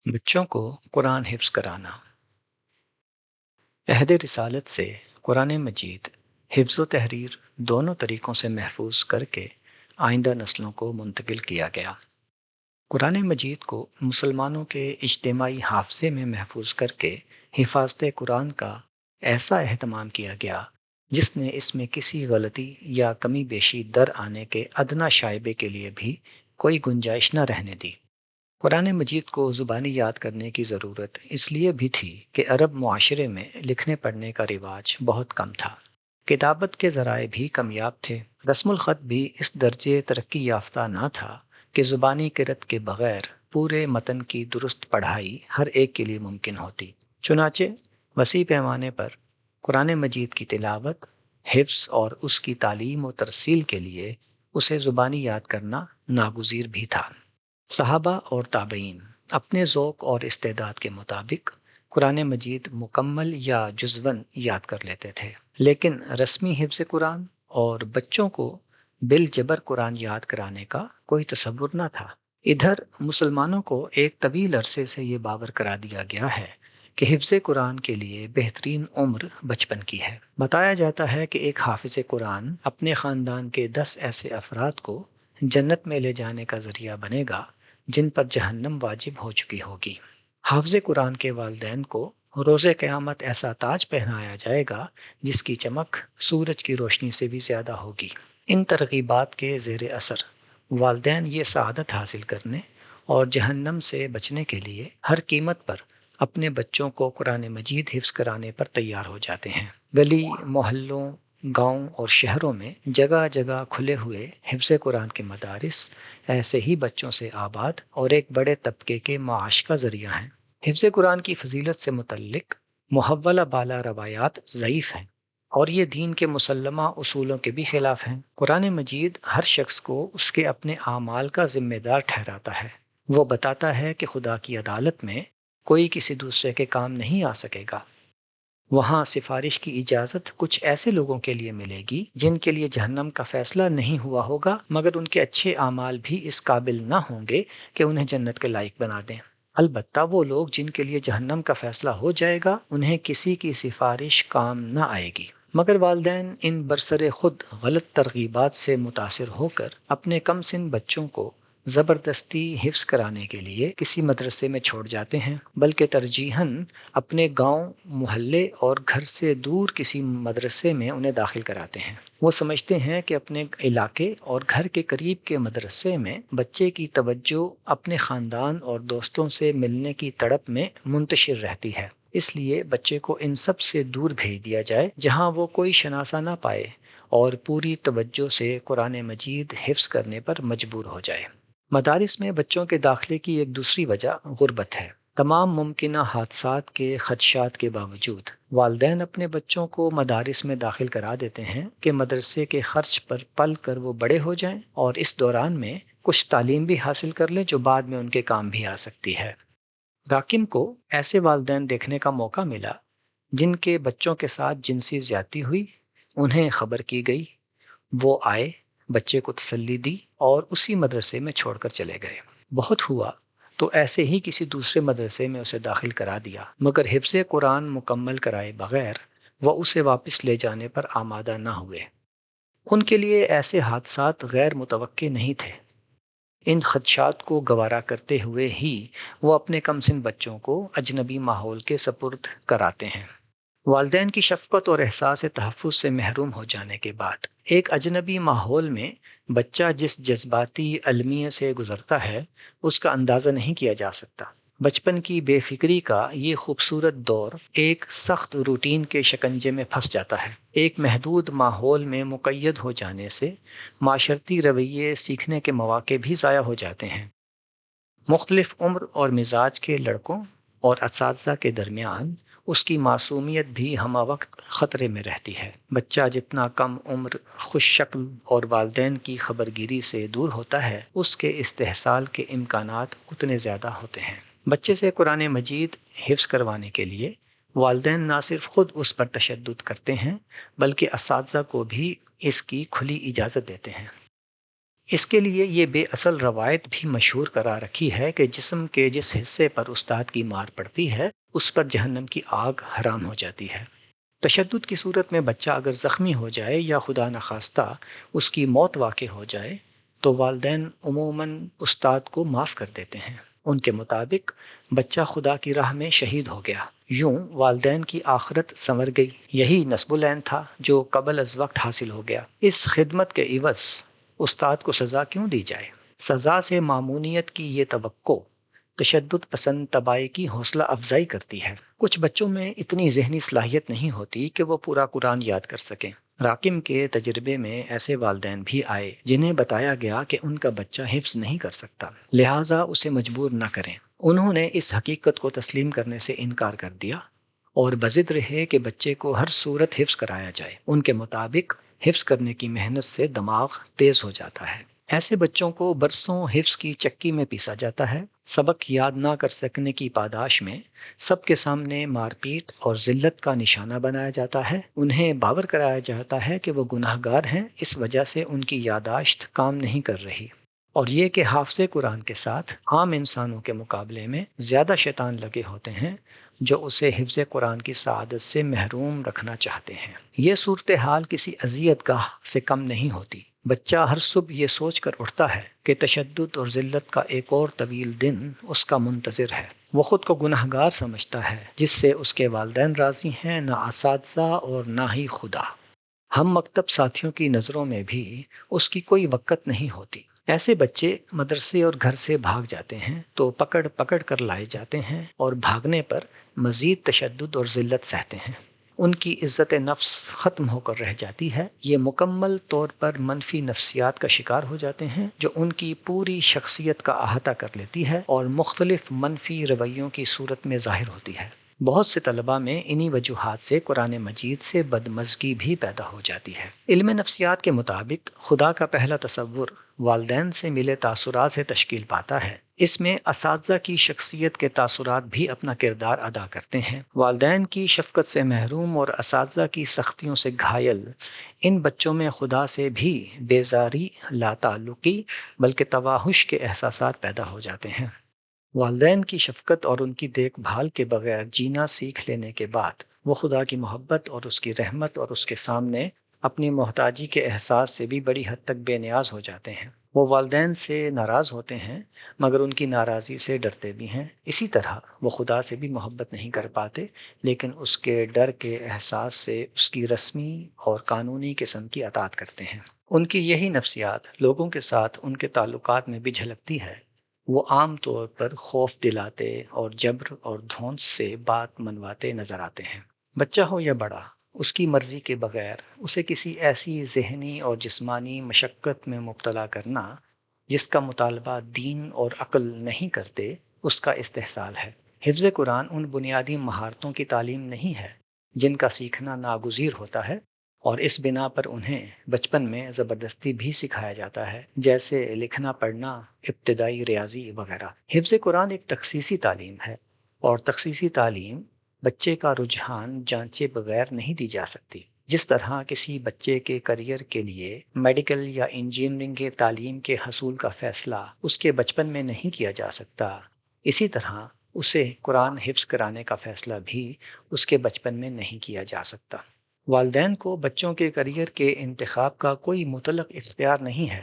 بچوں کو قرآن حفظ کرانا۔ عہد رسالت سے قرآن مجید حفظ و تحریر دونوں طریقوں سے محفوظ کر کے آئندہ نسلوں کو منتقل کیا گیا۔ قرآن مجید کو مسلمانوں کے اجتماعی حافظے میں محفوظ کر کے حفاظت قرآن کا ایسا اہتمام کیا گیا جس نے اس میں کسی غلطی یا کمی بیشی در آنے کے ادنیٰ شائبے کے لیے بھی کوئی گنجائش نہ رہنے دی۔ قرآن مجید کو زبانی یاد کرنے کی ضرورت اس لیے بھی تھی کہ عرب معاشرے میں لکھنے پڑھنے کا رواج بہت کم تھا۔ کتابت کے ذرائع بھی کمیاب تھے۔ رسم الخط بھی اس درجے ترقی یافتہ نہ تھا کہ زبانی قرأت کے بغیر پورے متن کی درست پڑھائی ہر ایک کے لیے ممکن ہوتی۔ چنانچہ وسیع پیمانے پر قرآن مجید کی تلاوت، حفظ اور اس کی تعلیم و ترسیل کے لیے اسے زبانی یاد کرنا ناگزیر بھی تھا۔ صحابہ اور تابعین اپنے ذوق اور استعداد کے مطابق قرآن مجید مکمل یا جزون یاد کر لیتے تھے، لیکن رسمی حفظ قرآن اور بچوں کو بالجبر قرآن یاد کرانے کا کوئی تصور نہ تھا۔ ادھر مسلمانوں کو ایک طویل عرصے سے یہ باور کرا دیا گیا ہے کہ حفظ قرآن کے لیے بہترین عمر بچپن کی ہے۔ بتایا جاتا ہے کہ ایک حافظ قرآن اپنے خاندان کے 10 ایسے افراد کو جنت میں لے جانے کا ذریعہ بنے گا جن پر جہنم واجب ہو چکی ہوگی۔ حافظ قرآن کے والدین کو روز قیامت ایسا تاج پہنایا جائے گا جس کی چمک سورج کی روشنی سے بھی زیادہ ہوگی۔ ان ترغیبات کے زیر اثر والدین یہ سعادت حاصل کرنے اور جہنم سے بچنے کے لیے ہر قیمت پر اپنے بچوں کو قرآن مجید حفظ کرانے پر تیار ہو جاتے ہیں۔ گلی محلوں، گاؤں اور شہروں میں جگہ جگہ کھلے ہوئے حفظ قرآن کے مدارس ایسے ہی بچوں سے آباد اور ایک بڑے طبقے کے معاش کا ذریعہ ہیں۔ حفظ قرآن کی فضیلت سے متعلق محولہ بالا روایات ضعیف ہیں اور یہ دین کے مسلمہ اصولوں کے بھی خلاف ہیں۔ قرآن مجید ہر شخص کو اس کے اپنے اعمال کا ذمہ دار ٹھہراتا ہے۔ وہ بتاتا ہے کہ خدا کی عدالت میں کوئی کسی دوسرے کے کام نہیں آ سکے گا۔ وہاں سفارش کی اجازت کچھ ایسے لوگوں کے لیے ملے گی جن کے لیے جہنم کا فیصلہ نہیں ہوا ہوگا، مگر ان کے اچھے اعمال بھی اس قابل نہ ہوں گے کہ انہیں جنت کے لائق بنا دیں۔ البتہ وہ لوگ جن کے لیے جہنم کا فیصلہ ہو جائے گا انہیں کسی کی سفارش کام نہ آئے گی۔ مگر والدین ان برسر خود غلط ترغیبات سے متاثر ہو کر اپنے کم سن بچوں کو زبردستی حفظ کرانے کے لیے کسی مدرسے میں چھوڑ جاتے ہیں، بلکہ ترجیحاً اپنے گاؤں، محلے اور گھر سے دور کسی مدرسے میں انہیں داخل کراتے ہیں۔ وہ سمجھتے ہیں کہ اپنے علاقے اور گھر کے قریب کے مدرسے میں بچے کی توجہ اپنے خاندان اور دوستوں سے ملنے کی تڑپ میں منتشر رہتی ہے، اس لیے بچے کو ان سب سے دور بھیج دیا جائے جہاں وہ کوئی شناسہ نہ پائے اور پوری توجہ سے قرآن مجید حفظ کرنے پر مجبور ہو جائے۔ مدارس میں بچوں کے داخلے کی ایک دوسری وجہ غربت ہے۔ تمام ممکنہ حادثات کے خدشات کے باوجود والدین اپنے بچوں کو مدارس میں داخل کرا دیتے ہیں کہ مدرسے کے خرچ پر پل کر وہ بڑے ہو جائیں اور اس دوران میں کچھ تعلیم بھی حاصل کر لیں جو بعد میں ان کے کام بھی آ سکتی ہے۔ راکم کو ایسے والدین دیکھنے کا موقع ملا جن کے بچوں کے ساتھ جنسی زیادتی ہوئی، انہیں خبر کی گئی، وہ آئے، بچے کو تسلی دی اور اسی مدرسے میں چھوڑ کر چلے گئے۔ بہت ہوا تو ایسے ہی کسی دوسرے مدرسے میں اسے داخل کرا دیا، مگر حفظ قرآن مکمل کرائے بغیر وہ اسے واپس لے جانے پر آمادہ نہ ہوئے۔ ان کے لیے ایسے حادثات غیر متوقع نہیں تھے۔ ان خدشات کو گوارا کرتے ہوئے ہی وہ اپنے کم سن بچوں کو اجنبی ماحول کے سپرد کراتے ہیں۔ والدین کی شفقت اور احساس تحفظ سے محروم ہو جانے کے بعد ایک اجنبی ماحول میں بچہ جس جذباتی المیے سے گزرتا ہے اس کا اندازہ نہیں کیا جا سکتا۔ بچپن کی بے فکری کا یہ خوبصورت دور ایک سخت روٹین کے شکنجے میں پھنس جاتا ہے۔ ایک محدود ماحول میں مقید ہو جانے سے معاشرتی رویے سیکھنے کے مواقع بھی ضائع ہو جاتے ہیں۔ مختلف عمر اور مزاج کے لڑکوں اور اساتذہ کے درمیان اس کی معصومیت بھی ہمہ وقت خطرے میں رہتی ہے۔ بچہ جتنا کم عمر، خوش شکل اور والدین کی خبرگیری سے دور ہوتا ہے، اس کے استحصال کے امکانات اتنے زیادہ ہوتے ہیں۔ بچے سے قرآن مجید حفظ کروانے کے لیے والدین نہ صرف خود اس پر تشدد کرتے ہیں بلکہ اساتذہ کو بھی اس کی کھلی اجازت دیتے ہیں۔ اس کے لیے یہ بے اصل روایت بھی مشہور کرا رکھی ہے کہ جسم کے جس حصے پر استاد کی مار پڑتی ہے اس پر جہنم کی آگ حرام ہو جاتی ہے۔ تشدد کی صورت میں بچہ اگر زخمی ہو جائے یا خدا نخواستہ اس کی موت واقع ہو جائے تو والدین عموماً استاد کو معاف کر دیتے ہیں۔ ان کے مطابق بچہ خدا کی راہ میں شہید ہو گیا، یوں والدین کی آخرت سنور گئی۔ یہی نصب العین تھا جو قبل از وقت حاصل ہو گیا۔ اس خدمت کے عوض استاد کو سزا کیوں دی جائے؟ سزا سے معمونیت کی یہ توقع تشدد پسند طباع کی حوصلہ افزائی کرتی ہے۔ کچھ بچوں میں اتنی ذہنی صلاحیت نہیں ہوتی کہ وہ پورا قرآن یاد کر سکیں۔ راکم کے تجربے میں ایسے والدین بھی آئے جنہیں بتایا گیا کہ ان کا بچہ حفظ نہیں کر سکتا، لہٰذا اسے مجبور نہ کریں۔ انہوں نے اس حقیقت کو تسلیم کرنے سے انکار کر دیا اور بضد رہے کہ بچے کو ہر صورت حفظ کرایا جائے۔ ان کے مطابق حفظ کرنے کی محنت سے دماغ تیز ہو جاتا ہے۔ ایسے بچوں کو برسوں حفظ کی چکی میں پیسا جاتا ہے۔ سبق یاد نہ کر سکنے کی پاداش میں سب کے سامنے مار پیٹ اور ذلت کا نشانہ بنایا جاتا ہے۔ انہیں باور کرایا جاتا ہے کہ وہ گناہ گار ہیں، اس وجہ سے ان کی یادداشت کام نہیں کر رہی، اور یہ کہ حافظ قرآن کے ساتھ عام انسانوں کے مقابلے میں زیادہ شیطان لگے ہوتے ہیں جو اسے حفظ قرآن کی سعادت سے محروم رکھنا چاہتے ہیں۔ یہ صورتحال کسی اذیت گاہ سے کم نہیں ہوتی۔ بچہ ہر صبح یہ سوچ کر اٹھتا ہے کہ تشدد اور ذلت کا ایک اور طویل دن اس کا منتظر ہے۔ وہ خود کو گناہ گار سمجھتا ہے جس سے اس کے والدین راضی ہیں، نہ اساتذہ اور نہ ہی خدا۔ ہم مکتب ساتھیوں کی نظروں میں بھی اس کی کوئی وقت نہیں ہوتی۔ ایسے بچے مدرسے اور گھر سے بھاگ جاتے ہیں تو پکڑ پکڑ کر لائے جاتے ہیں اور بھاگنے پر مزید تشدد اور ذلت سہتے ہیں۔ ان کی عزت نفس ختم ہو کر رہ جاتی ہے۔ یہ مکمل طور پر منفی نفسیات کا شکار ہو جاتے ہیں جو ان کی پوری شخصیت کا احاطہ کر لیتی ہے اور مختلف منفی رویوں کی صورت میں ظاہر ہوتی ہے۔ بہت سے طلباء میں انہی وجوہات سے قرآن مجید سے بدمزگی بھی پیدا ہو جاتی ہے۔ علم نفسیات کے مطابق خدا کا پہلا تصور والدین سے ملے تاثرات سے تشکیل پاتا ہے۔ اس میں اساتذہ کی شخصیت کے تاثرات بھی اپنا کردار ادا کرتے ہیں۔ والدین کی شفقت سے محروم اور اساتذہ کی سختیوں سے گھائل ان بچوں میں خدا سے بھی بیزاری، لا تعلقی بلکہ تواحش کے احساسات پیدا ہو جاتے ہیں۔ والدین کی شفقت اور ان کی دیکھ بھال کے بغیر جینا سیکھ لینے کے بعد وہ خدا کی محبت اور اس کی رحمت اور اس کے سامنے اپنی محتاجی کے احساس سے بھی بڑی حد تک بے نیاز ہو جاتے ہیں۔ وہ والدین سے ناراض ہوتے ہیں مگر ان کی ناراضی سے ڈرتے بھی ہیں۔ اسی طرح وہ خدا سے بھی محبت نہیں کر پاتے لیکن اس کے ڈر کے احساس سے اس کی رسمی اور قانونی قسم کی اطاعت کرتے ہیں۔ ان کی یہی نفسیات لوگوں کے ساتھ ان کے تعلقات میں بھی جھلکتی ہے۔ وہ عام طور پر خوف دلاتے اور جبر اور دھونس سے بات منواتے نظر آتے ہیں۔ بچہ ہو یا بڑا، اس کی مرضی کے بغیر اسے کسی ایسی ذہنی اور جسمانی مشقت میں مبتلا کرنا جس کا مطالبہ دین اور عقل نہیں کرتے، اس کا استحصال ہے۔ حفظ قرآن ان بنیادی مہارتوں کی تعلیم نہیں ہے جن کا سیکھنا ناگزیر ہوتا ہے، اور اس بنا پر انہیں بچپن میں زبردستی بھی سکھایا جاتا ہے، جیسے لکھنا پڑھنا، ابتدائی ریاضی وغیرہ۔ حفظ قرآن ایک تخصیصی تعلیم ہے اور تخصیصی تعلیم بچے کا رجحان جانچے بغیر نہیں دی جا سکتی۔ جس طرح کسی بچے کے کیریئر کے لیے میڈیکل یا انجینئرنگ کے تعلیم کے حصول کا فیصلہ اس کے بچپن میں نہیں کیا جا سکتا، اسی طرح اسے قرآن حفظ کرانے کا فیصلہ بھی اس کے بچپن میں نہیں کیا جا سکتا۔ والدین کو بچوں کے کیریئر کے انتخاب کا کوئی مطلق اختیار نہیں ہے۔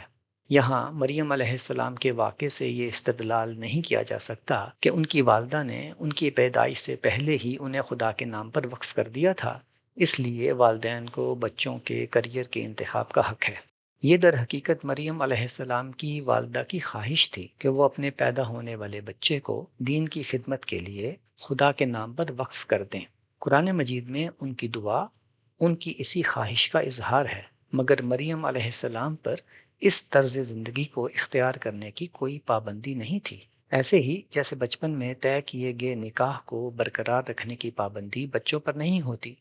یہاں مریم علیہ السلام کے واقعے سے یہ استدلال نہیں کیا جا سکتا کہ ان کی والدہ نے ان کی پیدائش سے پہلے ہی انہیں خدا کے نام پر وقف کر دیا تھا، اس لیے والدین کو بچوں کے کیریئر کے انتخاب کا حق ہے۔ یہ در حقیقت مریم علیہ السلام کی والدہ کی خواہش تھی کہ وہ اپنے پیدا ہونے والے بچے کو دین کی خدمت کے لیے خدا کے نام پر وقف کر دیں۔ قرآن مجید میں ان کی دعا ان کی اسی خواہش کا اظہار ہے، مگر مریم علیہ السلام پر اس طرز زندگی کو اختیار کرنے کی کوئی پابندی نہیں تھی۔ ایسے ہی جیسے بچپن میں طے کیے گئے نکاح کو برقرار رکھنے کی پابندی بچوں پر نہیں ہوتی،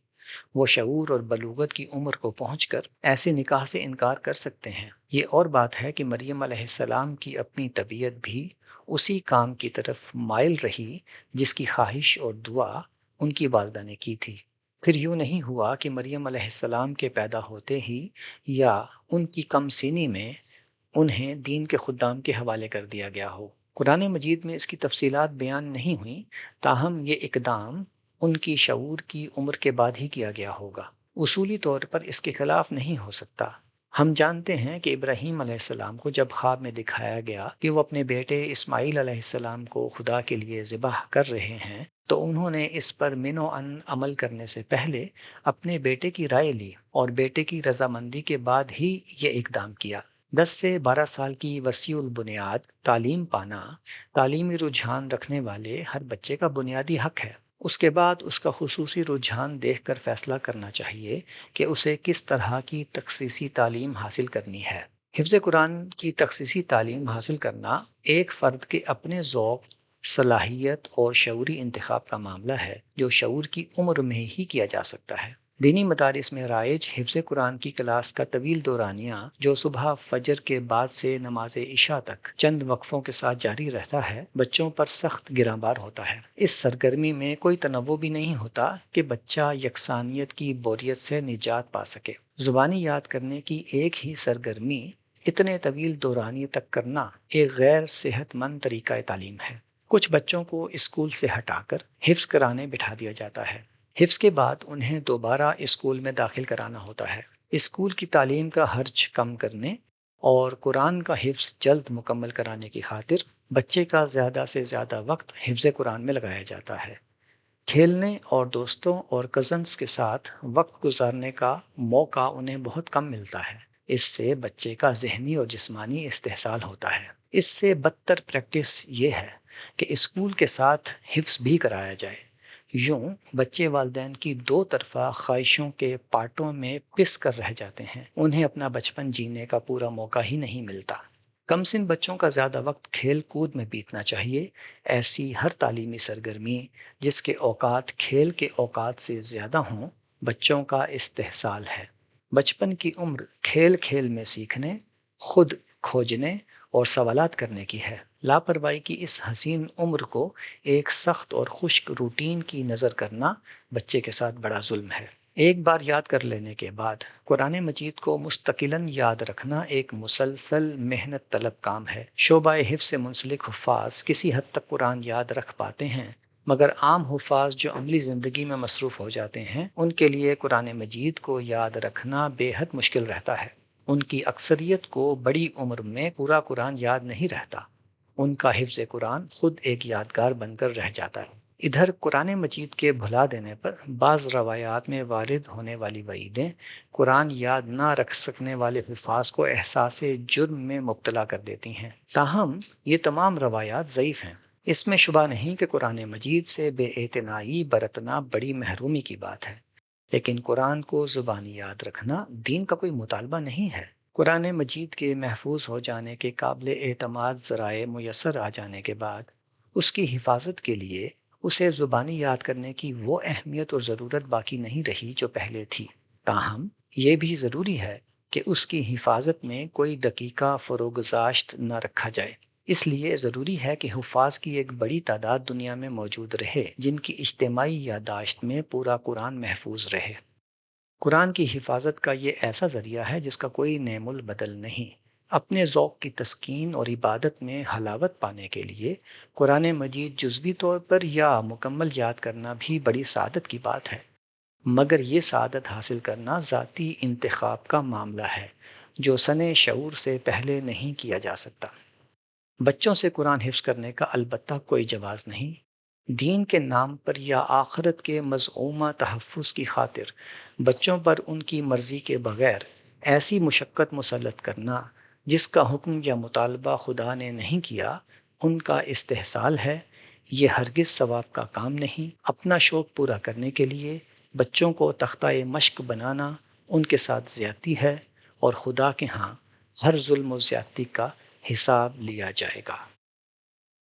وہ شعور اور بلوغت کی عمر کو پہنچ کر ایسے نکاح سے انکار کر سکتے ہیں۔ یہ اور بات ہے کہ مریم علیہ السلام کی اپنی طبیعت بھی اسی کام کی طرف مائل رہی جس کی خواہش اور دعا ان کی والدہ نے کی تھی۔ پھر یوں نہیں ہوا کہ مریم علیہ السلام کے پیدا ہوتے ہی یا ان کی کم سینی میں انہیں دین کے خدام کے حوالے کر دیا گیا ہو۔ قرآن مجید میں اس کی تفصیلات بیان نہیں ہوئیں، تاہم یہ اقدام ان کی شعور کی عمر کے بعد ہی کیا گیا ہوگا۔ اصولی طور پر اس کے خلاف نہیں ہو سکتا۔ ہم جانتے ہیں کہ ابراہیم علیہ السلام کو جب خواب میں دکھایا گیا کہ وہ اپنے بیٹے اسماعیل علیہ السلام کو خدا کے لیے ذبح کر رہے ہیں، تو انہوں نے اس پر من و عن عمل کرنے سے پہلے اپنے بیٹے کی رائے لی اور بیٹے کی رضامندی کے بعد ہی یہ اقدام کیا۔ 10 سے 12 سال کی وسیع البنیاد تعلیم پانا تعلیمی رجحان رکھنے والے ہر بچے کا بنیادی حق ہے۔ اس کے بعد اس کا خصوصی رجحان دیکھ کر فیصلہ کرنا چاہیے کہ اسے کس طرح کی تخصیصی تعلیم حاصل کرنی ہے۔ حفظ قرآن کی تخصیصی تعلیم حاصل کرنا ایک فرد کے اپنے ذوق، صلاحیت اور شعوری انتخاب کا معاملہ ہے جو شعور کی عمر میں ہی کیا جا سکتا ہے۔ دینی مدارس میں رائج حفظ قرآن کی کلاس کا طویل دورانیہ جو صبح فجر کے بعد سے نماز عشاء تک چند وقفوں کے ساتھ جاری رہتا ہے، بچوں پر سخت گراں بار ہوتا ہے۔ اس سرگرمی میں کوئی تنوع بھی نہیں ہوتا کہ بچہ یکسانیت کی بوریت سے نجات پا سکے۔ زبانی یاد کرنے کی ایک ہی سرگرمی اتنے طویل دورانیے تک کرنا ایک غیر صحت مند طریقہ تعلیم ہے۔ کچھ بچوں کو اسکول سے ہٹا کر حفظ کرانے بٹھا دیا جاتا ہے۔ حفظ کے بعد انہیں دوبارہ اسکول میں داخل کرانا ہوتا ہے۔ اسکول کی تعلیم کا حرج کم کرنے اور قرآن کا حفظ جلد مکمل کرانے کی خاطر بچے کا زیادہ سے زیادہ وقت حفظ قرآن میں لگایا جاتا ہے۔ کھیلنے اور دوستوں اور کزنز کے ساتھ وقت گزارنے کا موقع انہیں بہت کم ملتا ہے۔ اس سے بچے کا ذہنی اور جسمانی استحصال ہوتا ہے۔ اس سے بدتر پریکٹس یہ ہے کہ اسکول کے ساتھ حفظ بھی کرایا جائے۔ یوں بچے والدین کی دو طرفہ خواہشوں کے پاٹوں میں پس کر رہ جاتے ہیں۔ انہیں اپنا بچپن جینے کا پورا موقع ہی نہیں ملتا۔ کم سن بچوں کا زیادہ وقت کھیل کود میں بیتنا چاہیے۔ ایسی ہر تعلیمی سرگرمی جس کے اوقات کھیل کے اوقات سے زیادہ ہوں، بچوں کا استحصال ہے۔ بچپن کی عمر کھیل کھیل میں سیکھنے، خود کھوجنے اور سوالات کرنے کی ہے۔ لاپرواہی کی اس حسین عمر کو ایک سخت اور خشک روٹین کی نظر کرنا بچے کے ساتھ بڑا ظلم ہے۔ ایک بار یاد کر لینے کے بعد قرآن مجید کو مستقلاً یاد رکھنا ایک مسلسل محنت طلب کام ہے۔ شعبہ حفظ سے منسلک حفاظ کسی حد تک قرآن یاد رکھ پاتے ہیں، مگر عام حفاظ جو عملی زندگی میں مصروف ہو جاتے ہیں، ان کے لیے قرآن مجید کو یاد رکھنا بے حد مشکل رہتا ہے۔ ان کی اکثریت کو بڑی عمر میں پورا قرآن یاد نہیں رہتا۔ ان کا حفظ قرآن خود ایک یادگار بن کر رہ جاتا ہے۔ ادھر قرآن مجید کے بھلا دینے پر بعض روایات میں وارد ہونے والی وعیدیں قرآن یاد نہ رکھ سکنے والے حفاظ کو احساس جرم میں مبتلا کر دیتی ہیں۔ تاہم یہ تمام روایات ضعیف ہیں۔ اس میں شبہ نہیں کہ قرآن مجید سے بے اعتنائی برتنا بڑی محرومی کی بات ہے، لیکن قرآن کو زبانی یاد رکھنا دین کا کوئی مطالبہ نہیں ہے۔ قرآن مجید کے محفوظ ہو جانے کے قابل اعتماد ذرائع میسر آ جانے کے بعد اس کی حفاظت کے لیے اسے زبانی یاد کرنے کی وہ اہمیت اور ضرورت باقی نہیں رہی جو پہلے تھی۔ تاہم یہ بھی ضروری ہے کہ اس کی حفاظت میں کوئی دقیقہ فروگزاشت نہ رکھا جائے۔ اس لیے ضروری ہے کہ حفاظ کی ایک بڑی تعداد دنیا میں موجود رہے جن کی اجتماعی یادداشت میں پورا قرآن محفوظ رہے۔ قرآن کی حفاظت کا یہ ایسا ذریعہ ہے جس کا کوئی نعم البدل نہیں۔ اپنے ذوق کی تسکین اور عبادت میں حلاوت پانے کے لیے قرآن مجید جزوی طور پر یا مکمل یاد کرنا بھی بڑی سعادت کی بات ہے، مگر یہ سعادت حاصل کرنا ذاتی انتخاب کا معاملہ ہے جو سن شعور سے پہلے نہیں کیا جا سکتا۔ بچوں سے قرآن حفظ کرنے کا البتہ کوئی جواز نہیں۔ دین کے نام پر یا آخرت کے مزعومہ تحفظ کی خاطر بچوں پر ان کی مرضی کے بغیر ایسی مشقت مسلط کرنا جس کا حکم یا مطالبہ خدا نے نہیں کیا، ان کا استحصال ہے۔ یہ ہرگز ثواب کا کام نہیں۔ اپنا شوق پورا کرنے کے لیے بچوں کو تختہ مشق بنانا ان کے ساتھ زیادتی ہے، اور خدا کے ہاں ہر ظلم و زیادتی کا حساب لیا جائے گا۔